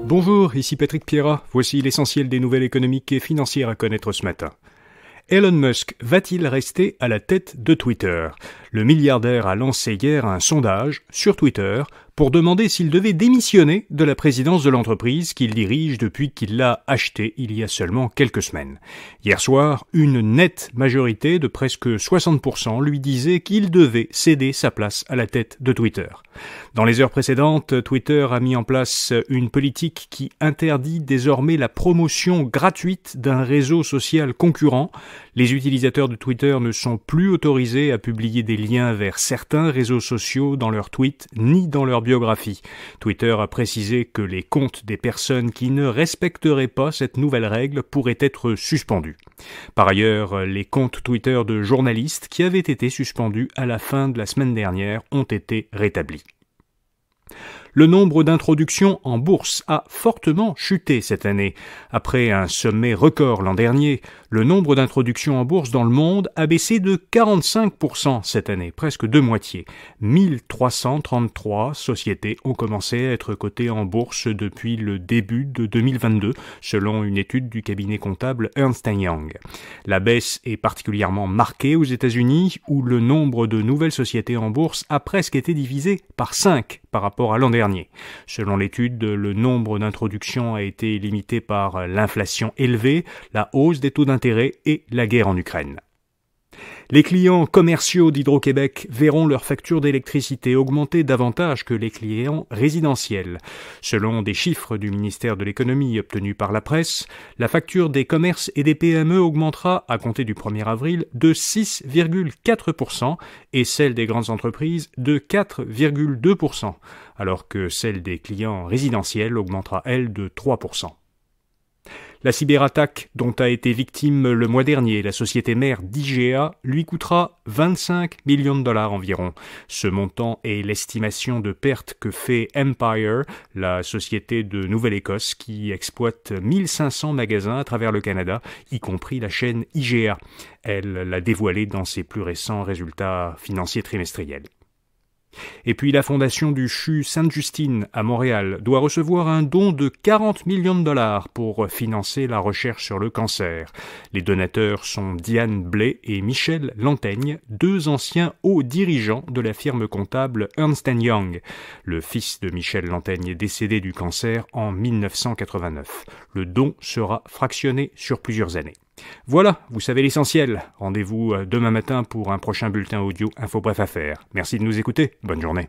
Bonjour, ici Patrick Pierrat. Voici l'essentiel des nouvelles économiques et financières à connaître ce matin. Elon Musk va-t-il rester à la tête de Twitter ? Le milliardaire a lancé hier un sondage sur Twitter pour demander s'il devait démissionner de la présidence de l'entreprise qu'il dirige depuis qu'il l'a achetée il y a seulement quelques semaines. Hier soir, une nette majorité de presque 60% lui disait qu'il devait céder sa place à la tête de Twitter. Dans les heures précédentes, Twitter a mis en place une politique qui interdit désormais la promotion gratuite d'un réseau social concurrent. Les utilisateurs de Twitter ne sont plus autorisés à publier des liens vers certains réseaux sociaux dans leurs tweets ni dans leur biographie. Twitter a précisé que les comptes des personnes qui ne respecteraient pas cette nouvelle règle pourraient être suspendus. Par ailleurs, les comptes Twitter de journalistes qui avaient été suspendus à la fin de la semaine dernière ont été rétablis. Le nombre d'introductions en bourse a fortement chuté cette année. Après un sommet record l'an dernier, le nombre d'introductions en bourse dans le monde a baissé de 45% cette année, presque de moitié. 1333 sociétés ont commencé à être cotées en bourse depuis le début de 2022, selon une étude du cabinet comptable Ernst & Young. La baisse est particulièrement marquée aux États-Unis, où le nombre de nouvelles sociétés en bourse a presque été divisé par 5 par rapport à l'an dernier. Selon l'étude, le nombre d'introductions a été limité par l'inflation élevée, la hausse des taux d'intérêt et la guerre en Ukraine. Les clients commerciaux d'Hydro-Québec verront leur facture d'électricité augmenter davantage que les clients résidentiels. Selon des chiffres du ministère de l'Économie obtenus par la presse, la facture des commerces et des PME augmentera à compter du 1er avril de 6,4% et celle des grandes entreprises de 4,2%, alors que celle des clients résidentiels augmentera, elle, de 3%. La cyberattaque dont a été victime le mois dernier la société mère d'IGA lui coûtera 25 millions de dollars environ. Ce montant est l'estimation de pertes que fait Empire, la société de Nouvelle-Écosse qui exploite 1500 magasins à travers le Canada, y compris la chaîne IGA. Elle l'a dévoilé dans ses plus récents résultats financiers trimestriels. Et puis la fondation du CHU Sainte-Justine à Montréal doit recevoir un don de 40 millions de dollars pour financer la recherche sur le cancer. Les donateurs sont Diane Blais et Michel Lantaigne, deux anciens hauts dirigeants de la firme comptable Ernst & Young. Le fils de Michel Lantaigne est décédé du cancer en 1989. Le don sera fractionné sur plusieurs années. Voilà, vous savez l'essentiel. Rendez-vous demain matin pour un prochain bulletin audio Info Bref Affaires. Merci de nous écouter. Bonne journée.